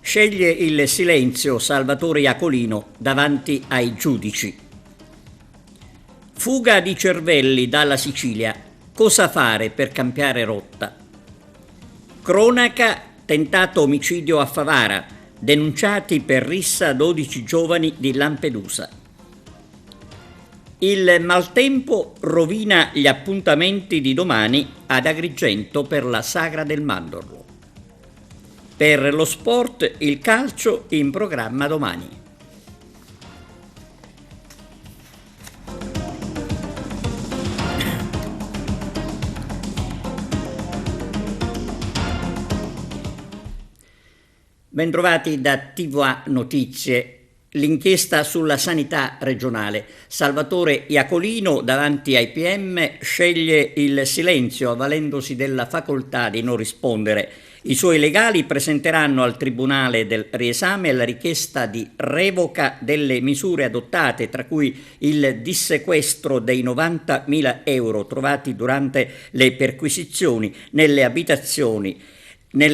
Sceglie il silenzio Salvatore Iacolino davanti ai giudici. Fuga di cervelli dalla Sicilia. Cosa fare per cambiare rotta? Cronaca, tentato omicidio a Favara. Denunciati per rissa 12 giovani di Lampedusa. Il maltempo rovina gli appuntamenti di domani ad Agrigento per la Sagra del Mandorlo. Per lo sport, il calcio in programma domani. Bentrovati da TVA Notizie. L'inchiesta sulla sanità regionale. Salvatore Iacolino davanti ai PM sceglie il silenzio avvalendosi della facoltà di non rispondere. I suoi legali presenteranno al Tribunale del riesame la richiesta di revoca delle misure adottate, tra cui il dissequestro dei 90.000 euro trovati durante le perquisizioni nelle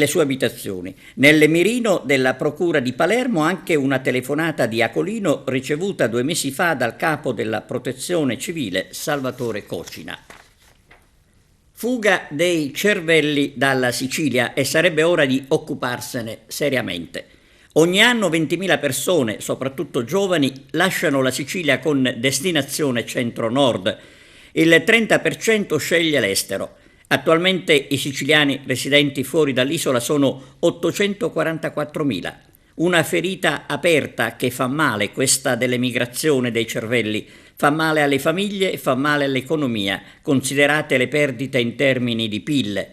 sue abitazioni. Nelle mirino della Procura di Palermo anche una telefonata di Iacolino ricevuta 2 mesi fa dal capo della Protezione Civile Salvatore Cocina. Fuga dei cervelli dalla Sicilia e sarebbe ora di occuparsene seriamente. Ogni anno 20.000 persone, soprattutto giovani, lasciano la Sicilia con destinazione centro-nord. Il 30% sceglie l'estero. Attualmente i siciliani residenti fuori dall'isola sono 844.000. Una ferita aperta che fa male, questa dell'emigrazione dei cervelli. Fa male alle famiglie e fa male all'economia, considerate le perdite in termini di PIL.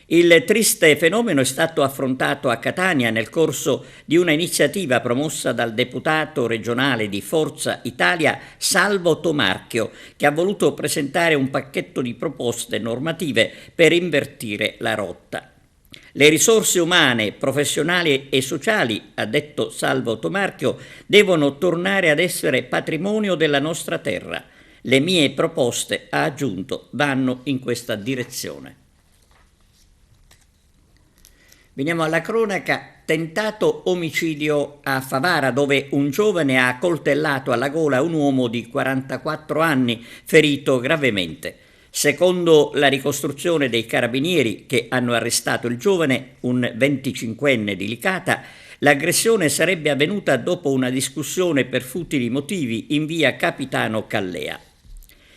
Il triste fenomeno è stato affrontato a Catania nel corso di una iniziativa promossa dal deputato regionale di Forza Italia Salvo Tomarchio, che ha voluto presentare un pacchetto di proposte normative per invertire la rotta. Le risorse umane, professionali e sociali, ha detto Salvo Tomarchio, devono tornare ad essere patrimonio della nostra terra. Le mie proposte, ha aggiunto, vanno in questa direzione. Veniamo alla cronaca. Tentato omicidio a Favara, dove un giovane ha coltellato alla gola un uomo di 44 anni, ferito gravemente. Secondo la ricostruzione dei carabinieri che hanno arrestato il giovane, un 25enne di Licata, l'aggressione sarebbe avvenuta dopo una discussione per futili motivi in via Capitano Callea.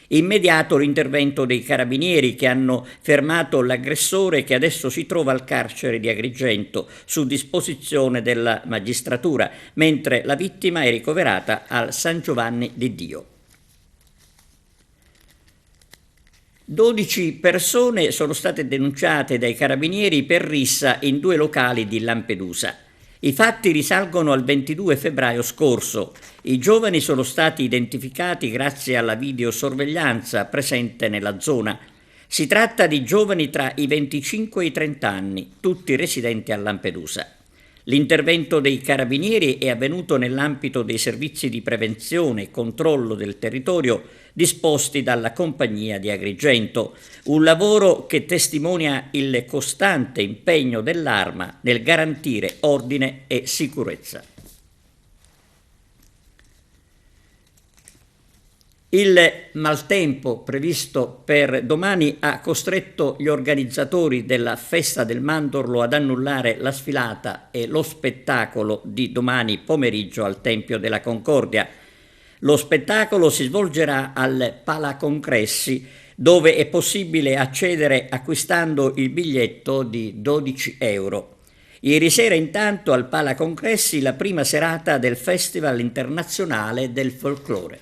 Immediato l'intervento dei carabinieri che hanno fermato l'aggressore, che adesso si trova al carcere di Agrigento su disposizione della magistratura, mentre la vittima è ricoverata al San Giovanni di Dio. 12 persone sono state denunciate dai carabinieri per rissa in 2 locali di Lampedusa. I fatti risalgono al 22 febbraio scorso. I giovani sono stati identificati grazie alla videosorveglianza presente nella zona. Si tratta di giovani tra i 25 e i 30 anni, tutti residenti a Lampedusa. L'intervento dei carabinieri è avvenuto nell'ambito dei servizi di prevenzione e controllo del territorio disposti dalla Compagnia di Agrigento, un lavoro che testimonia il costante impegno dell'Arma nel garantire ordine e sicurezza. Il maltempo previsto per domani ha costretto gli organizzatori della Festa del Mandorlo ad annullare la sfilata e lo spettacolo di domani pomeriggio al Tempio della Concordia. Lo spettacolo si svolgerà al Palacongressi, dove è possibile accedere acquistando il biglietto di 12 euro. Ieri sera intanto al Palacongressi la prima serata del Festival Internazionale del Folklore.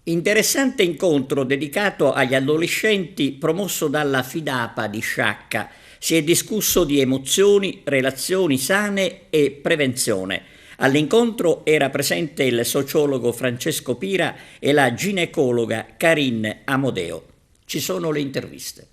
Interessante incontro dedicato agli adolescenti promosso dalla Fidapa di Sciacca. Si è discusso di emozioni, relazioni sane e prevenzione. All'incontro era presente il sociologo Francesco Pira e la ginecologa Karin Amodeo. Ci sono le interviste.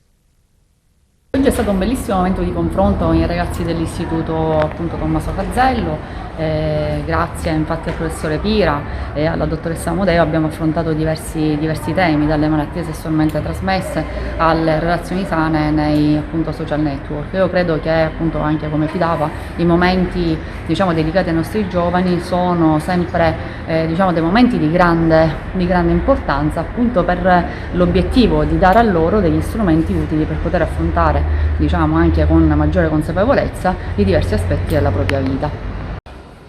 Oggi è stato un bellissimo momento di confronto con i ragazzi dell'istituto appunto Tommaso Fazzello, grazie infatti al professore Pira e alla dottoressa Amodeo abbiamo affrontato diversi temi, dalle malattie sessualmente trasmesse alle relazioni sane nei appunto social network. Io credo che appunto anche come Fidapa i momenti dedicati ai nostri giovani sono sempre dei momenti di grande importanza appunto per l'obiettivo di dare a loro degli strumenti utili per poter affrontare anche con maggiore consapevolezza i diversi aspetti della propria vita.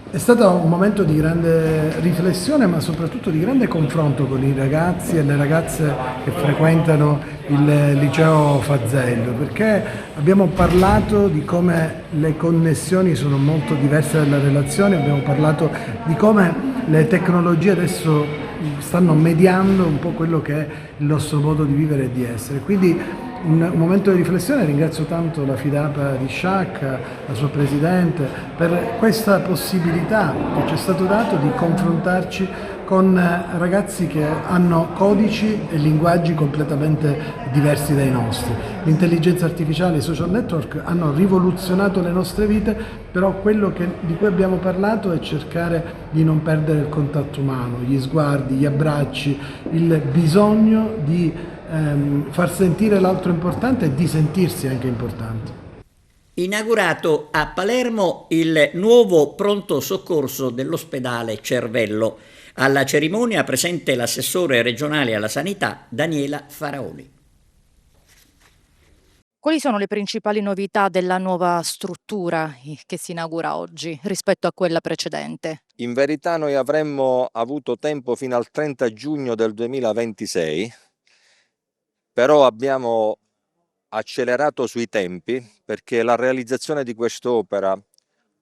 È stato un momento di grande riflessione, ma soprattutto di grande confronto con i ragazzi e le ragazze che frequentano il liceo Fazzello, perché abbiamo parlato di come le connessioni sono molto diverse dalle relazioni, abbiamo parlato di come le tecnologie adesso stanno mediando un po' quello che è il nostro modo di vivere e di essere. Quindi un momento di riflessione, ringrazio tanto la Fidapa di Sciacca, la sua presidente, per questa possibilità che ci è stato dato di confrontarci con ragazzi che hanno codici e linguaggi completamente diversi dai nostri. L'intelligenza artificiale e i social network hanno rivoluzionato le nostre vite, però quello di cui abbiamo parlato è cercare di non perdere il contatto umano, gli sguardi, gli abbracci, il bisogno di far sentire l'altro importante e di sentirsi anche importanti. Inaugurato a Palermo il nuovo pronto soccorso dell'ospedale Cervello. Alla cerimonia presente l'assessore regionale alla sanità Daniela Faraoni. Quali sono le principali novità della nuova struttura che si inaugura oggi rispetto a quella precedente? In verità noi avremmo avuto tempo fino al 30 giugno del 2026, però abbiamo accelerato sui tempi perché la realizzazione di quest'opera,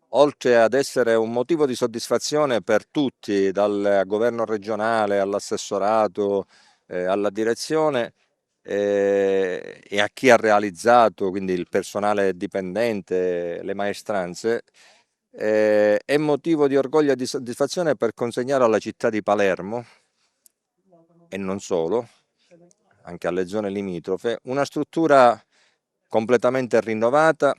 oltre ad essere un motivo di soddisfazione per tutti, dal governo regionale all'assessorato, alla direzione e a chi ha realizzato, quindi il personale dipendente, le maestranze, è motivo di orgoglio e di soddisfazione per consegnare alla città di Palermo, e non solo, anche alle zone limitrofe, una struttura completamente rinnovata,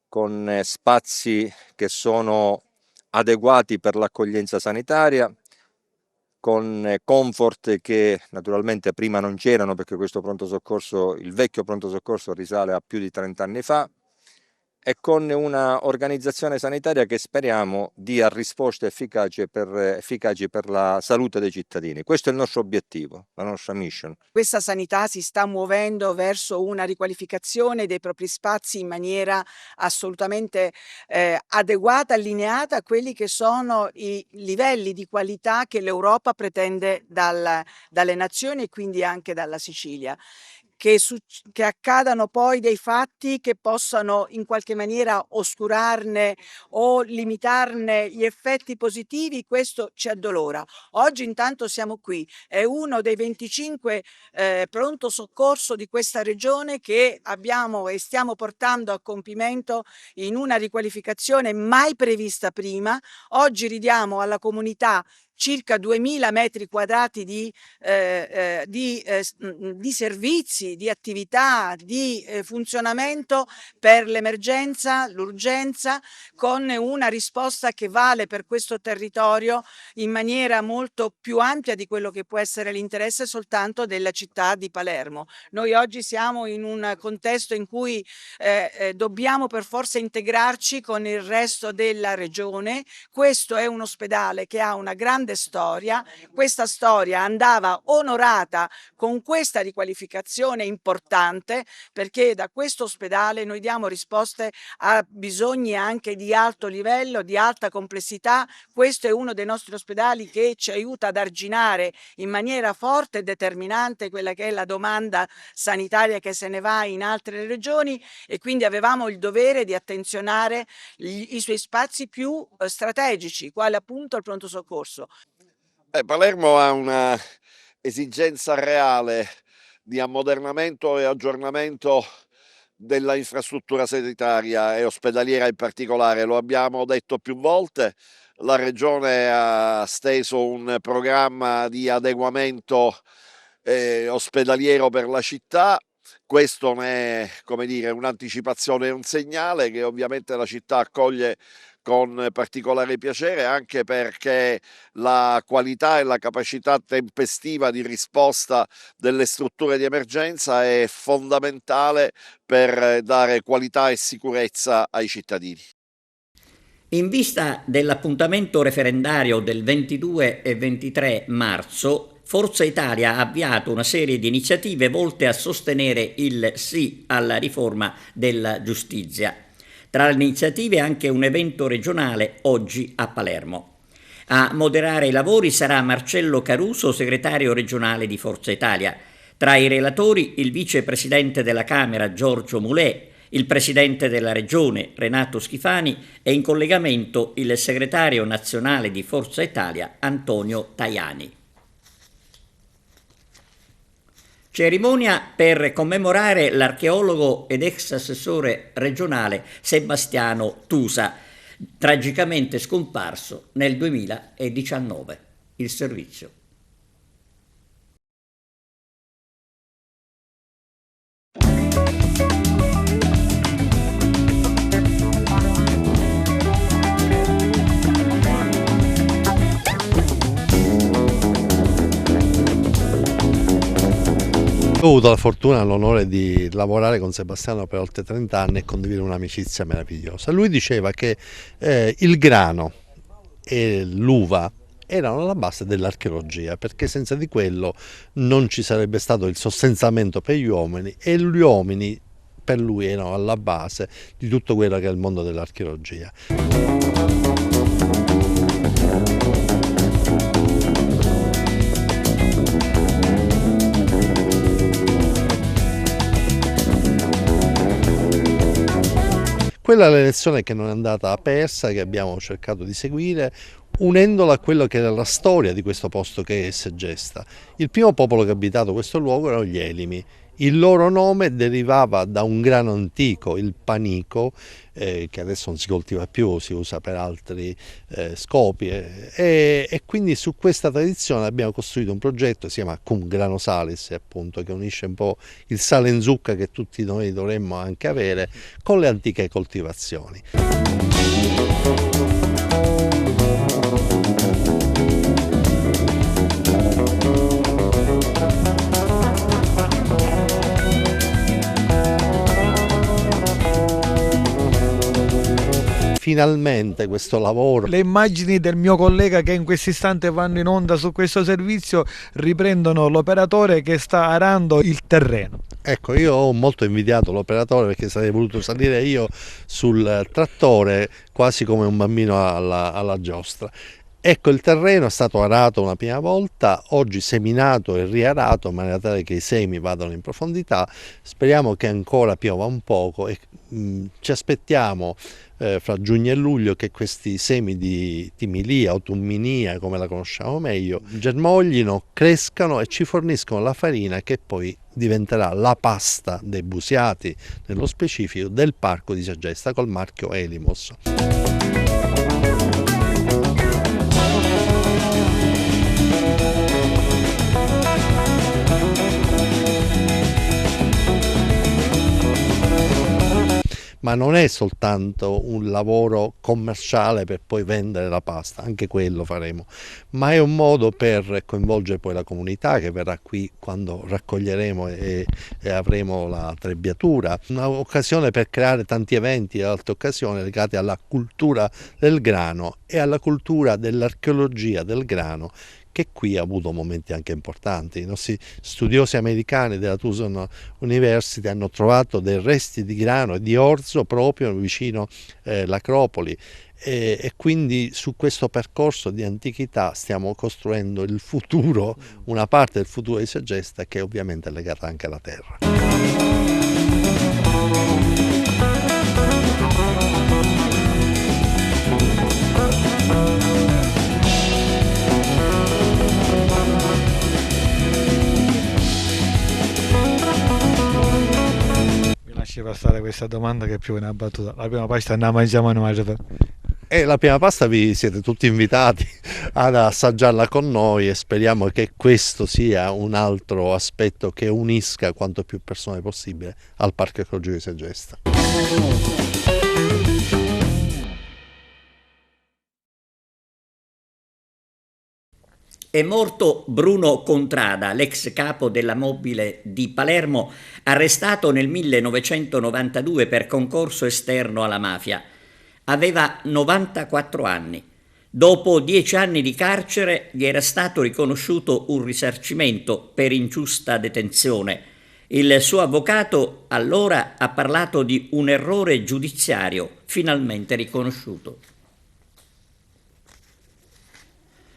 con spazi che sono adeguati per l'accoglienza sanitaria, con comfort che naturalmente prima non c'erano, perché questo pronto soccorso, il vecchio pronto soccorso, risale a più di 30 anni fa, e con una organizzazione sanitaria che speriamo dia risposte efficaci per la salute dei cittadini. Questo è il nostro obiettivo, la nostra mission. Questa sanità si sta muovendo verso una riqualificazione dei propri spazi in maniera assolutamente adeguata, allineata a quelli che sono i livelli di qualità che l'Europa pretende dalle nazioni e quindi anche dalla Sicilia. Che accadano poi dei fatti che possano in qualche maniera oscurarne o limitarne gli effetti positivi, questo ci addolora. Oggi intanto siamo qui, è uno dei 25 pronto soccorso di questa regione che abbiamo e stiamo portando a compimento in una riqualificazione mai prevista prima. Oggi ridiamo alla comunità circa 2000 metri quadrati di servizi, di attività, di funzionamento per l'emergenza, l'urgenza, con una risposta che vale per questo territorio in maniera molto più ampia di quello che può essere l'interesse soltanto della città di Palermo. Noi oggi siamo in un contesto in cui dobbiamo per forza integrarci con il resto della regione. Questo è un ospedale che ha una grande storia, questa storia andava onorata con questa riqualificazione importante, perché da questo ospedale noi diamo risposte a bisogni anche di alto livello, di alta complessità. Questo è uno dei nostri ospedali che ci aiuta ad arginare in maniera forte e determinante quella che è la domanda sanitaria che se ne va in altre regioni, e quindi avevamo il dovere di attenzionare i suoi spazi più strategici, quale appunto il pronto soccorso. Palermo ha una esigenza reale di ammodernamento e aggiornamento della infrastruttura sanitaria e ospedaliera in particolare. Lo abbiamo detto più volte, la Regione ha steso un programma di adeguamento ospedaliero per la città. Questo ne è, come dire, un'anticipazione e un segnale che ovviamente la città accoglie con particolare piacere, anche perché la qualità e la capacità tempestiva di risposta delle strutture di emergenza è fondamentale per dare qualità e sicurezza ai cittadini. In vista dell'appuntamento referendario del 22 e 23 marzo, Forza Italia ha avviato una serie di iniziative volte a sostenere il sì alla riforma della giustizia. Tra le iniziative anche un evento regionale oggi a Palermo. A moderare i lavori sarà Marcello Caruso, segretario regionale di Forza Italia. Tra i relatori il vicepresidente della Camera Giorgio Mulè, il presidente della Regione Renato Schifani e in collegamento il segretario nazionale di Forza Italia Antonio Tajani. Cerimonia per commemorare l'archeologo ed ex assessore regionale Sebastiano Tusa, tragicamente scomparso nel 2019. Il servizio. Ho avuto la fortuna e l'onore di lavorare con Sebastiano per oltre 30 anni e condividere un'amicizia meravigliosa. Lui diceva che il grano e l'uva erano alla base dell'archeologia, perché senza di quello non ci sarebbe stato il sostentamento per gli uomini, e gli uomini per lui erano alla base di tutto quello che è il mondo dell'archeologia. Quella è l'elezione che non è andata persa, che abbiamo cercato di seguire, unendola a quello che era la storia di questo posto che è Segesta. Il primo popolo che ha abitato questo luogo erano gli Elimi. Il loro nome derivava da un grano antico, il panico, che adesso non si coltiva più, si usa per altri scopi, e quindi su questa tradizione abbiamo costruito un progetto, si chiama Cum Grano Salis, appunto, che unisce un po' il sale in zucca che tutti noi dovremmo anche avere con le antiche coltivazioni. Finalmente questo lavoro. Le immagini del mio collega che in questo istante vanno in onda su questo servizio riprendono l'operatore che sta arando il terreno. Ecco, io ho molto invidiato l'operatore, perché sarei voluto salire io sul trattore quasi come un bambino alla giostra. Ecco, il terreno è stato arato una prima volta, oggi seminato e riarato in maniera tale che i semi vadano in profondità. Speriamo che ancora piova un poco e ci aspettiamo fra giugno e luglio che questi semi di timilia o tumminia, come la conosciamo meglio, germoglino, crescano e ci forniscono la farina che poi diventerà la pasta dei Busiati, nello specifico del parco di Segesta col marchio Elimos. Ma non è soltanto un lavoro commerciale per poi vendere la pasta, anche quello faremo, ma è un modo per coinvolgere poi la comunità che verrà qui quando raccoglieremo e avremo la trebbiatura, un'occasione per creare tanti eventi e altre occasioni legate alla cultura del grano e alla cultura dell'archeologia del grano, che qui ha avuto momenti anche importanti. I nostri studiosi americani della Tucson University hanno trovato dei resti di grano e di orzo proprio vicino l'Acropoli, e quindi su questo percorso di antichità stiamo costruendo il futuro, una parte del futuro di Segesta che ovviamente è legata anche alla terra. spostare questa domanda che è più una battuta. La prima pasta la mangiamo noi. E la prima pasta vi siete tutti invitati ad assaggiarla con noi e speriamo che questo sia un altro aspetto che unisca quanto più persone possibile al Parco Ecologico di Segesta. È morto Bruno Contrada, l'ex capo della Mobile di Palermo, arrestato nel 1992 per concorso esterno alla mafia. Aveva 94 anni. Dopo 10 anni di carcere gli era stato riconosciuto un risarcimento per ingiusta detenzione. Il suo avvocato allora ha parlato di un errore giudiziario finalmente riconosciuto.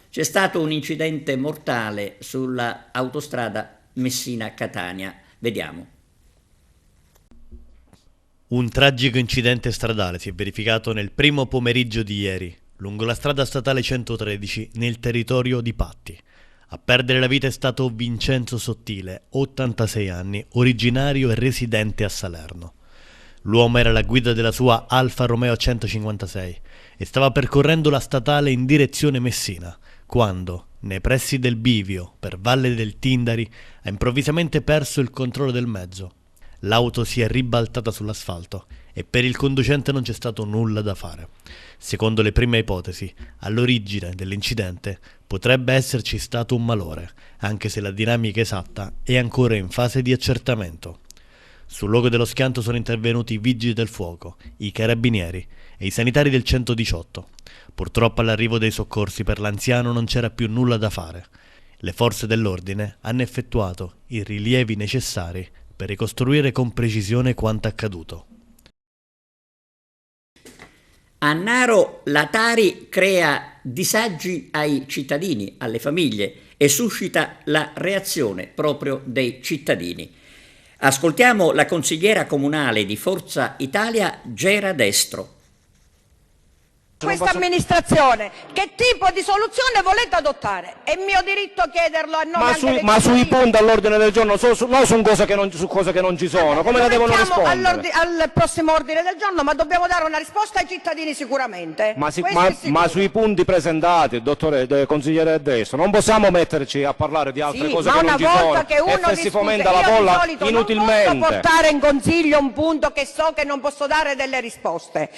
C'è stato un incidente mortale sulla autostrada Messina-Catania. Vediamo. Un tragico incidente stradale si è verificato nel primo pomeriggio di ieri, lungo la strada statale 113, nel territorio di Patti. A perdere la vita è stato Vincenzo Sottile, 86 anni, originario e residente a Salerno. L'uomo era alla guida della sua Alfa Romeo 156 e stava percorrendo la statale in direzione Messina, quando, nei pressi del bivio, per Valle del Tindari, ha improvvisamente perso il controllo del mezzo. L'auto si è ribaltata sull'asfalto e per il conducente non c'è stato nulla da fare. Secondo le prime ipotesi, all'origine dell'incidente potrebbe esserci stato un malore, anche se la dinamica esatta è ancora in fase di accertamento. Sul luogo dello schianto sono intervenuti i vigili del fuoco, i carabinieri e i sanitari del 118. Purtroppo all'arrivo dei soccorsi per l'anziano non c'era più nulla da fare. Le forze dell'ordine hanno effettuato i rilievi necessari per ricostruire con precisione quanto accaduto. A Naro la Tari crea disagi ai cittadini, alle famiglie e suscita la reazione proprio dei cittadini. Ascoltiamo la consigliera comunale di Forza Italia Gera Destro. Questa amministrazione, che tipo di soluzione volete adottare? È mio diritto chiederlo a nome ma sui punti all'ordine del giorno, no, su cose che non ci sono, come la devono rispondere? Al prossimo ordine del giorno, ma dobbiamo dare una risposta ai cittadini sicuramente. Ma sui punti presentati, consigliere Destro, non possiamo metterci a parlare di altre cose che non ci sono e si fomenta la bolla inutilmente. Non posso portare in consiglio un punto che so che non posso dare delle risposte.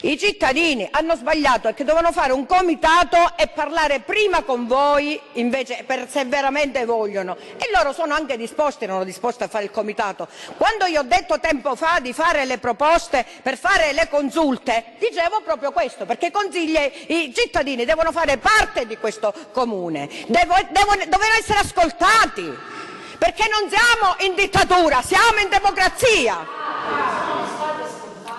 I cittadini hanno sbagliato e che dovevano fare un comitato e parlare prima con voi invece se veramente vogliono, e loro erano disposti a fare il comitato. Quando io ho detto tempo fa di fare le proposte per fare le consulte, dicevo proprio questo, perché i cittadini devono fare parte di questo comune, devono essere ascoltati, perché non siamo in dittatura, siamo in democrazia.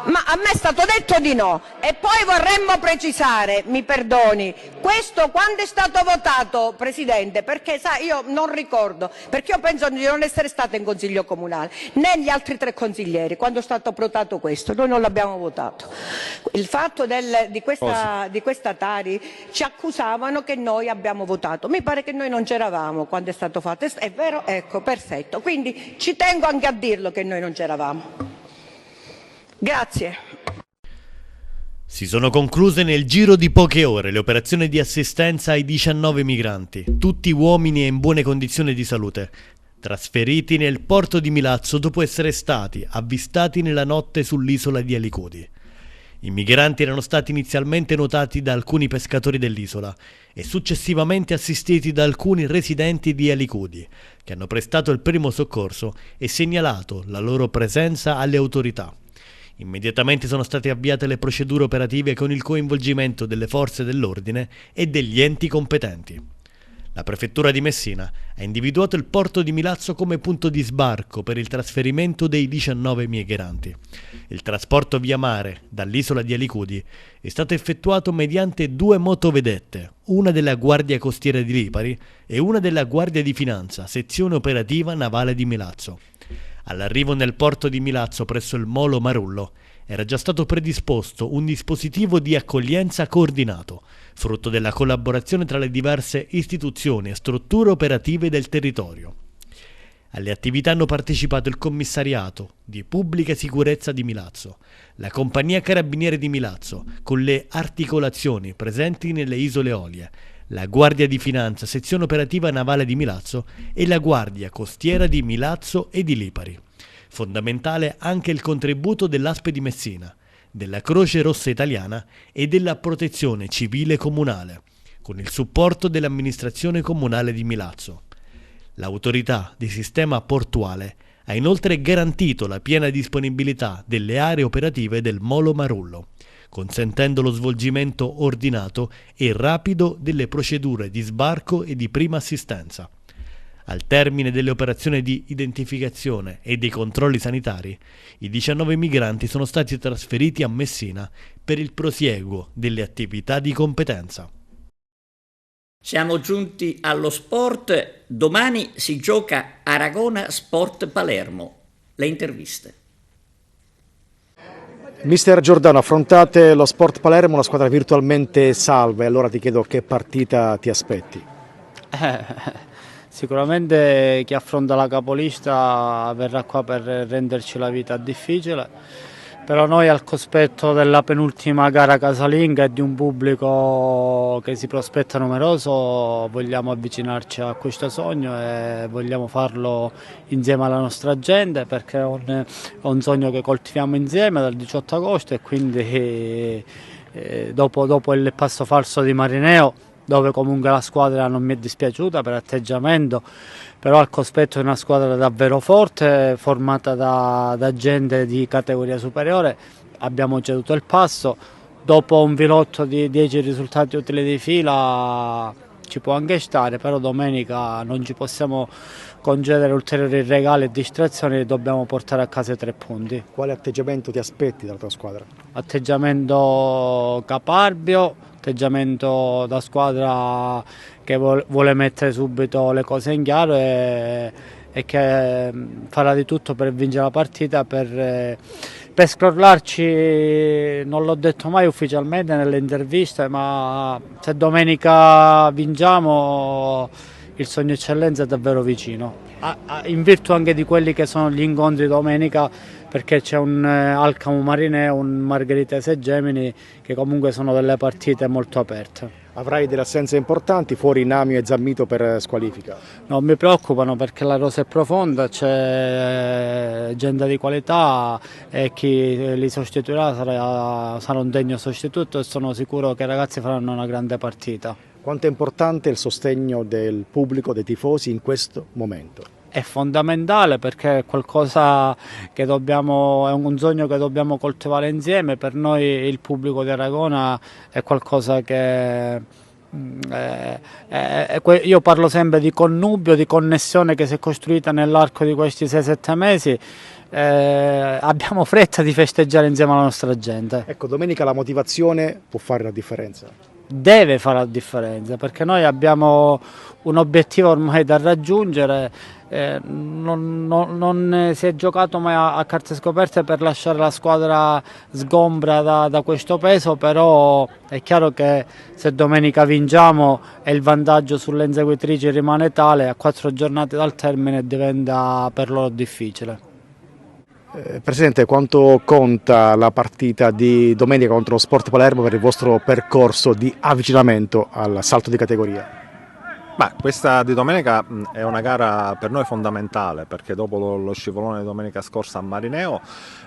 Ma a me è stato detto di no. E poi vorremmo precisare, mi perdoni, questo quando è stato votato, Presidente, perché io non ricordo, perché io penso di non essere stata in Consiglio Comunale, né gli altri 3 consiglieri, quando è stato votato questo, noi non l'abbiamo votato. Il fatto di questa Tari ci accusavano che noi abbiamo votato, mi pare che noi non c'eravamo quando è stato fatto, è vero? Ecco, perfetto, quindi ci tengo anche a dirlo che noi non c'eravamo. Grazie. Si sono concluse nel giro di poche ore le operazioni di assistenza ai 19 migranti, tutti uomini e in buone condizioni di salute, trasferiti nel porto di Milazzo dopo essere stati avvistati nella notte sull'isola di Alicudi. I migranti erano stati inizialmente notati da alcuni pescatori dell'isola e successivamente assistiti da alcuni residenti di Alicudi, che hanno prestato il primo soccorso e segnalato la loro presenza alle autorità. Immediatamente sono state avviate le procedure operative con il coinvolgimento delle forze dell'ordine e degli enti competenti. La prefettura di Messina ha individuato il porto di Milazzo come punto di sbarco per il trasferimento dei 19 migranti. Il trasporto via mare dall'isola di Alicudi è stato effettuato mediante 2 motovedette, una della Guardia Costiera di Lipari e una della Guardia di Finanza, sezione operativa navale di Milazzo. All'arrivo nel porto di Milazzo presso il Molo Marullo era già stato predisposto un dispositivo di accoglienza coordinato, frutto della collaborazione tra le diverse istituzioni e strutture operative del territorio. Alle attività hanno partecipato il Commissariato di Pubblica Sicurezza di Milazzo, la Compagnia Carabinieri di Milazzo, con le articolazioni presenti nelle Isole Olie, la Guardia di Finanza, Sezione Operativa Navale di Milazzo e la Guardia Costiera di Milazzo e di Lipari. Fondamentale anche il contributo dell'Aspe di Messina, della Croce Rossa Italiana e della Protezione Civile Comunale, con il supporto dell'amministrazione comunale di Milazzo. L'autorità di sistema portuale ha inoltre garantito la piena disponibilità delle aree operative del Molo Marullo, consentendo lo svolgimento ordinato e rapido delle procedure di sbarco e di prima assistenza. Al termine delle operazioni di identificazione e dei controlli sanitari, i 19 migranti sono stati trasferiti a Messina per il prosieguo delle attività di competenza. Siamo giunti allo sport. Domani si gioca Aragona Sport Palermo. Le interviste. Mister Giordano, affrontate lo Sport Palermo, una squadra virtualmente salva, e allora ti chiedo che partita ti aspetti? Sicuramente chi affronta la capolista verrà qua per renderci la vita difficile, però noi al cospetto della penultima gara casalinga e di un pubblico che si prospetta numeroso vogliamo avvicinarci a questo sogno e vogliamo farlo insieme alla nostra gente, perché è un sogno che coltiviamo insieme dal 18 agosto e quindi dopo il passo falso di Marineo, dove comunque la squadra non mi è dispiaciuta per atteggiamento, però al cospetto di una squadra davvero forte, formata da gente di categoria superiore, abbiamo ceduto il passo. Dopo un filotto di 10 risultati utili di fila ci può anche stare, però domenica non ci possiamo concedere ulteriori regali e distrazioni, dobbiamo portare a casa i 3 punti. Quale atteggiamento ti aspetti dalla tua squadra? Atteggiamento caparbio, atteggiamento da squadra che vuole mettere subito le cose in chiaro e che farà di tutto per vincere la partita, per scrollarci. Non l'ho detto mai ufficialmente nelle interviste, ma se domenica vinciamo il sogno eccellenza è davvero vicino, in virtù anche di quelli che sono gli incontri domenica, perché c'è un Alcamo Marineo, un Margheritese Gemini, che comunque sono delle partite molto aperte. Avrai delle assenze importanti, fuori Namio e Zammito per squalifica? Non mi preoccupano, perché la rosa è profonda, c'è gente di qualità e chi li sostituirà sarà un degno sostituto, e sono sicuro che i ragazzi faranno una grande partita. Quanto è importante il sostegno del pubblico, dei tifosi in questo momento? È fondamentale, perché è qualcosa che è un sogno che dobbiamo coltivare insieme. Per noi il pubblico di Aragona è qualcosa che io parlo sempre di connubio, di connessione che si è costruita nell'arco di questi 6-7 mesi. Abbiamo fretta di festeggiare insieme alla nostra gente. Ecco, domenica la motivazione può fare la differenza? Deve fare la differenza, perché noi abbiamo un obiettivo ormai da raggiungere. Non si è giocato mai a carte scoperte per lasciare la squadra sgombra da questo peso, però è chiaro che se domenica vinciamo e il vantaggio sulle inseguitrici rimane tale, a 4 giornate dal termine diventa per loro difficile. Presidente, quanto conta la partita di domenica contro lo Sport Palermo per il vostro percorso di avvicinamento al salto di categoria? Questa di domenica è una gara per noi fondamentale, perché dopo lo scivolone di domenica scorsa a Marineo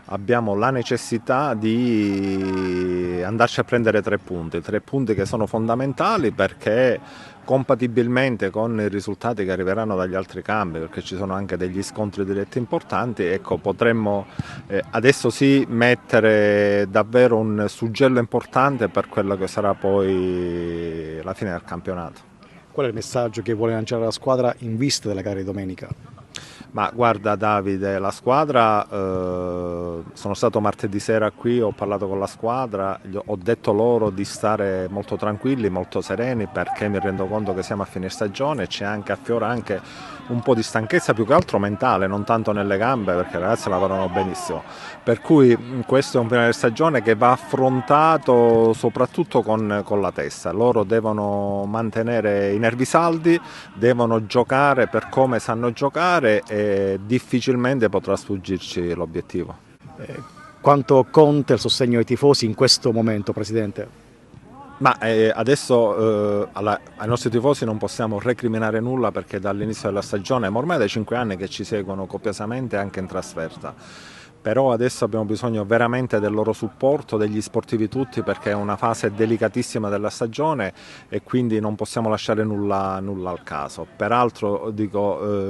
abbiamo la necessità di andarci a prendere 3 punti, 3 punti che sono fondamentali, perché compatibilmente con i risultati che arriveranno dagli altri campi, perché ci sono anche degli scontri diretti importanti, ecco, potremmo adesso sì mettere davvero un suggello importante per quello che sarà poi la fine del campionato. Qual è il messaggio che vuole lanciare la squadra in vista della gara di domenica? Ma guarda Davide, la squadra, sono stato martedì sera qui, ho parlato con la squadra, ho detto loro di stare molto tranquilli, molto sereni, perché mi rendo conto che siamo a fine stagione, c'è anche affiora anche un po' di stanchezza, più che altro mentale, non tanto nelle gambe, perché i ragazzi lavorano benissimo. Per cui questo è un finale di stagione che va affrontato soprattutto con la testa. Loro devono mantenere i nervi saldi, devono giocare per come sanno giocare difficilmente potrà sfuggirci l'obiettivo. Quanto conta il sostegno ai tifosi in questo momento, Presidente? Ma adesso ai nostri tifosi non possiamo recriminare nulla, perché dall'inizio della stagione, ma ormai da 5 anni che ci seguono copiosamente anche in trasferta. Però adesso abbiamo bisogno veramente del loro supporto, degli sportivi tutti, perché è una fase delicatissima della stagione e quindi non possiamo lasciare nulla al caso. Peraltro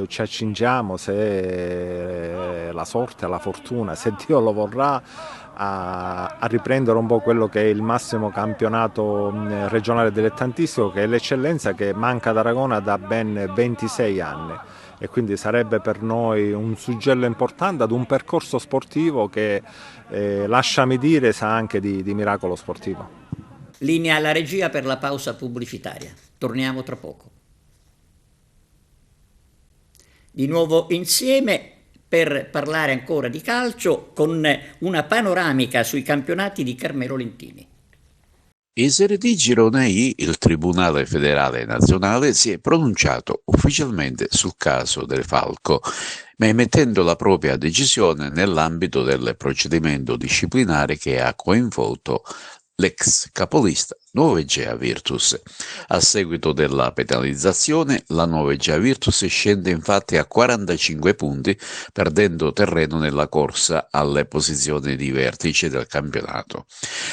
ci accingiamo, se la sorte, la fortuna, se Dio lo vorrà, a riprendere un po' quello che è il massimo campionato regionale dilettantistico, che è l'eccellenza, che manca ad Aragona da ben 26 anni. E quindi sarebbe per noi un suggello importante ad un percorso sportivo che, lasciami dire, sa anche di miracolo sportivo. Linea alla regia per la pausa pubblicitaria. Torniamo tra poco. Di nuovo insieme per parlare ancora di calcio con una panoramica sui campionati di Carmelo Lentini. In Serie D Girone I il Tribunale Federale Nazionale si è pronunciato ufficialmente sul caso del Falco, ma emettendo la propria decisione nell'ambito del procedimento disciplinare che ha coinvolto l'ex capolista Nuova Egea Virtus. A seguito della penalizzazione, la Nuova Egea Virtus scende infatti a 45 punti, perdendo terreno nella corsa alle posizioni di vertice del campionato.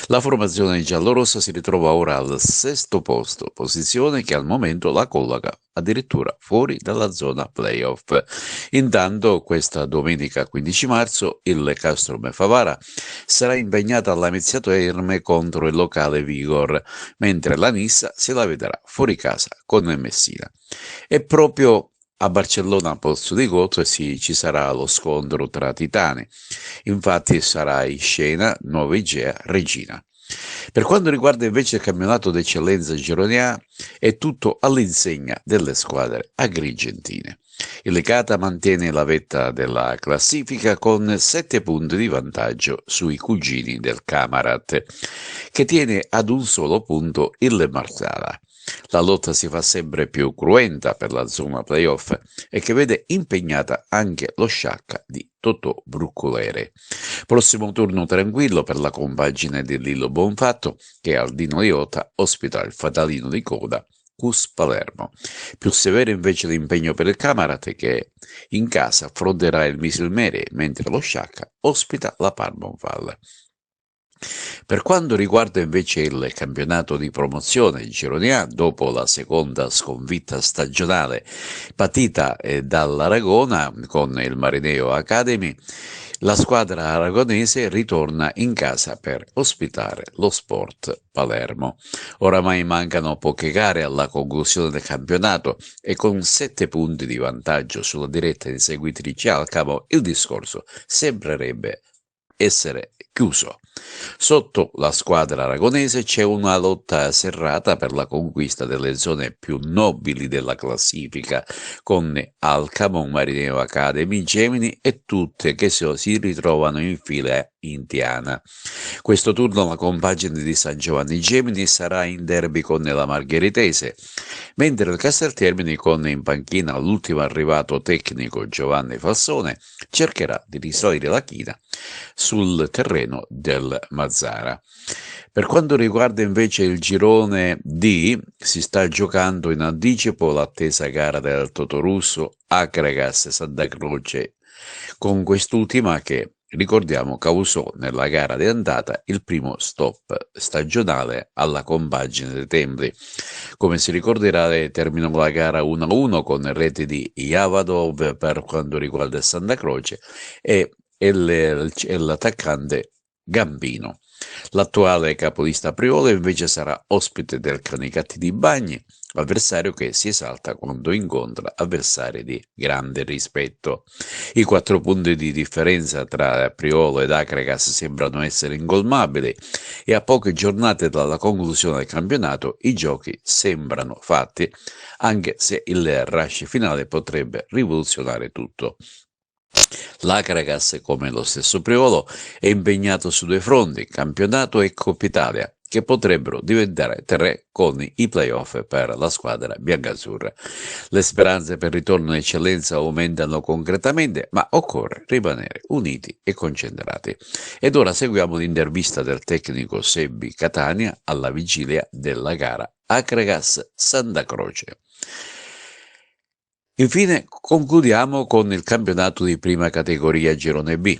La formazione giallorossa si ritrova ora al 6° posto, posizione che al momento la colloca addirittura fuori dalla zona playoff. Intanto questa domenica 15 marzo il Castrome Favara sarà impegnata alla Lamezia Terme contro il locale Vigor, mentre la Nissa se la vedrà fuori casa con Messina. E proprio a Barcellona, a Pozzo di Gotto, ci sarà lo scontro tra titani. Infatti sarà in scena Nuova Egea Regina. Per quanto riguarda invece il campionato d'eccellenza gironiana, è tutto all'insegna delle squadre agrigentine. Il Licata mantiene la vetta della classifica con 7 punti di vantaggio sui cugini del Camarat, che tiene ad un solo punto il Marsala. La lotta si fa sempre più cruenta per la zona playoff e che vede impegnata anche lo Sciacca di Totò Bruccolere. Prossimo turno tranquillo per la compagine di Lillo Bonfatto, che al Dino Iota ospita il fatalino di coda Cus Palermo. Più severo invece l'impegno per il Camarat, che in casa affronterà il Misilmere, mentre lo Sciacca ospita la Parmonval. Per quanto riguarda invece il campionato di promozione gironiano, dopo la seconda sconfitta stagionale patita dall'Aragona con il Marineo Academy, la squadra aragonese ritorna in casa per ospitare lo Sport Palermo. Oramai mancano poche gare alla conclusione del campionato e con 7 punti di vantaggio sulla diretta inseguitrice Alcamo il discorso sembrerebbe essere chiuso. Sotto la squadra aragonese c'è una lotta serrata per la conquista delle zone più nobili della classifica, con Alcamo, Marineo Academy, Gemini e tutte che si ritrovano in fila indiana. Questo turno la compagine di San Giovanni Gemini sarà in derby con la Margheritese, mentre il Casteltermini, con in panchina l'ultimo arrivato tecnico Giovanni Falsone, cercherà di risalire la china sul terreno del Mazzara. Per quanto riguarda invece il girone D, si sta giocando in anticipo l'attesa gara del Totorusso Acregas Santa Croce, con quest'ultima che, ricordiamo, causò nella gara di andata il primo stop stagionale alla compagine dei Templi. Come si ricorderà, terminò la gara 1-1 con rete di Javadov per quanto riguarda Santa Croce e l'attaccante Gambino. L'attuale capolista Priolo invece sarà ospite del Canicatti di Bagni, avversario che si esalta quando incontra avversari di grande rispetto. I 4 punti di differenza tra Priolo ed Acregas sembrano essere ingolmabili e a poche giornate dalla conclusione del campionato i giochi sembrano fatti, anche se il rush finale potrebbe rivoluzionare tutto. L'Acregas, come lo stesso Priolo, è impegnato su 2 fronti, campionato e Coppa Italia, che potrebbero diventare 3 con i playoff per la squadra biancazzurra. Le speranze per ritorno in eccellenza aumentano concretamente, ma occorre rimanere uniti e concentrati. Ed ora seguiamo l'intervista del tecnico Sebbi Catania alla vigilia della gara Acregas Santa Croce. Infine concludiamo con il campionato di prima categoria Girone B.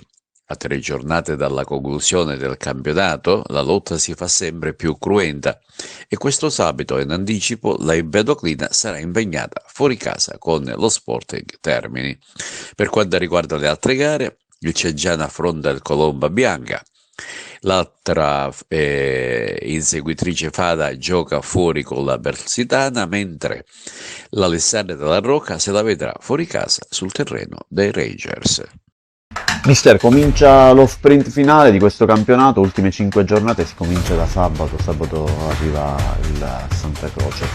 A 3 giornate dalla conclusione del campionato, la lotta si fa sempre più cruenta e questo sabato in anticipo la Empedoclina sarà impegnata fuori casa con lo Sporting Termini. Per quanto riguarda le altre gare, il Ceggiano affronta il Colomba Bianca, l'altra inseguitrice Fada gioca fuori con la Bersitana, mentre l'Alessandria della Rocca se la vedrà fuori casa sul terreno dei Rangers. Mister, comincia lo sprint finale di questo campionato, ultime 5 giornate, si comincia da sabato arriva il Santa Croce.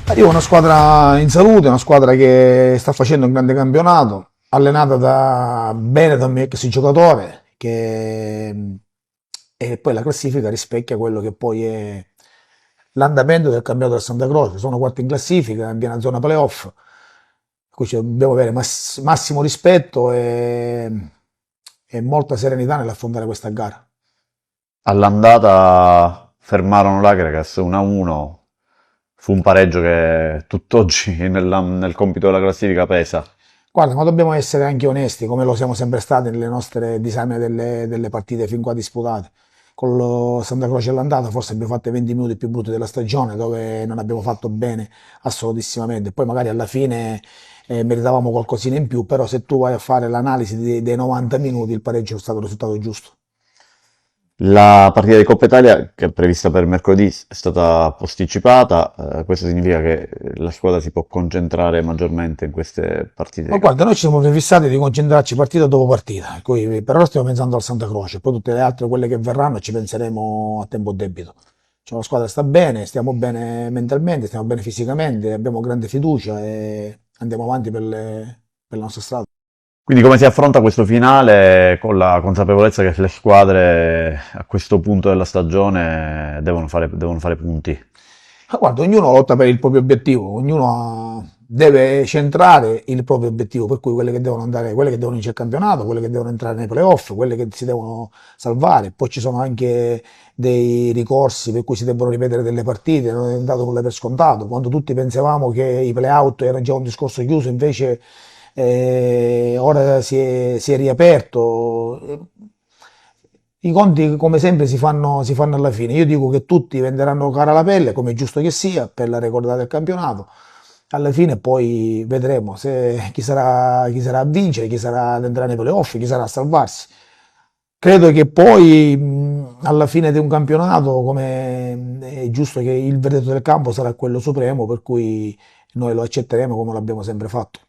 Arriva una squadra in salute, una squadra che sta facendo un grande campionato, allenata bene da un mio ex giocatore, e poi la classifica rispecchia quello che poi è l'andamento del campionato del Santa Croce. Sono quarti in classifica, in piena zona playoff. Dobbiamo avere massimo rispetto e molta serenità nell'affrontare questa gara. All'andata fermarono l'Acregas 1-1, fu un pareggio che tutt'oggi nel compito della classifica pesa. Guarda, ma dobbiamo essere anche onesti, come lo siamo sempre stati nelle nostre disamine delle partite fin qua disputate. Con lo Santa Croce all'andata forse abbiamo fatto i 20 minuti più brutti della stagione, dove non abbiamo fatto bene assolutissimamente. Poi magari alla fine meritavamo qualcosina in più, però se tu vai a fare l'analisi dei 90 minuti, il pareggio è stato il risultato giusto. La partita di Coppa Italia, che è prevista per mercoledì, è stata posticipata. Questo significa che la squadra si può concentrare maggiormente in queste partite. Ma guarda, noi ci siamo prefissati di concentrarci partita dopo partita, per ora stiamo pensando al Santa Croce, poi tutte le altre, quelle che verranno, ci penseremo a tempo debito. Cioè, la squadra sta bene, stiamo bene mentalmente, stiamo bene fisicamente, abbiamo grande fiducia e andiamo avanti per la nostra strada. Quindi come si affronta questo finale con la consapevolezza che le squadre a questo punto della stagione devono fare punti? Ma guarda, ognuno lotta per il proprio obiettivo, ognuno deve centrare il proprio obiettivo, per cui quelle che devono vincere il campionato, quelle che devono entrare nei playoff, quelle che si devono salvare. Poi ci sono anche dei ricorsi per cui si devono ripetere delle partite, non è dato nulla per scontato. Quando tutti pensavamo che i play-out era già un discorso chiuso, invece ora si è riaperto. I conti come sempre si fanno alla fine. Io dico che tutti venderanno cara la pelle, come è giusto che sia, per la ricordata del campionato. Alla fine poi vedremo chi sarà a vincere, chi sarà ad entrare nei playoff, chi sarà a salvarsi. Credo che poi alla fine di un campionato, come è giusto che il verdetto del campo sarà quello supremo, per cui noi lo accetteremo come l'abbiamo sempre fatto.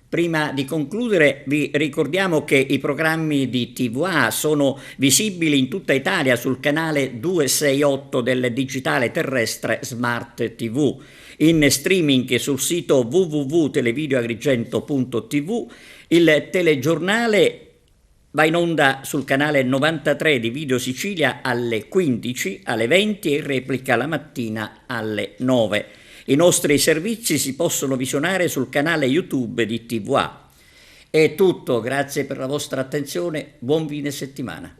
Prima di concludere vi ricordiamo che i programmi di TVA sono visibili in tutta Italia sul canale 268 del digitale terrestre Smart TV, in streaming sul sito www.televideoagrigento.tv. Il telegiornale va in onda sul canale 93 di Video Sicilia alle 15, alle 20 e replica la mattina alle 9. I nostri servizi si possono visionare sul canale YouTube di TVA. È tutto, grazie per la vostra attenzione, buon fine settimana.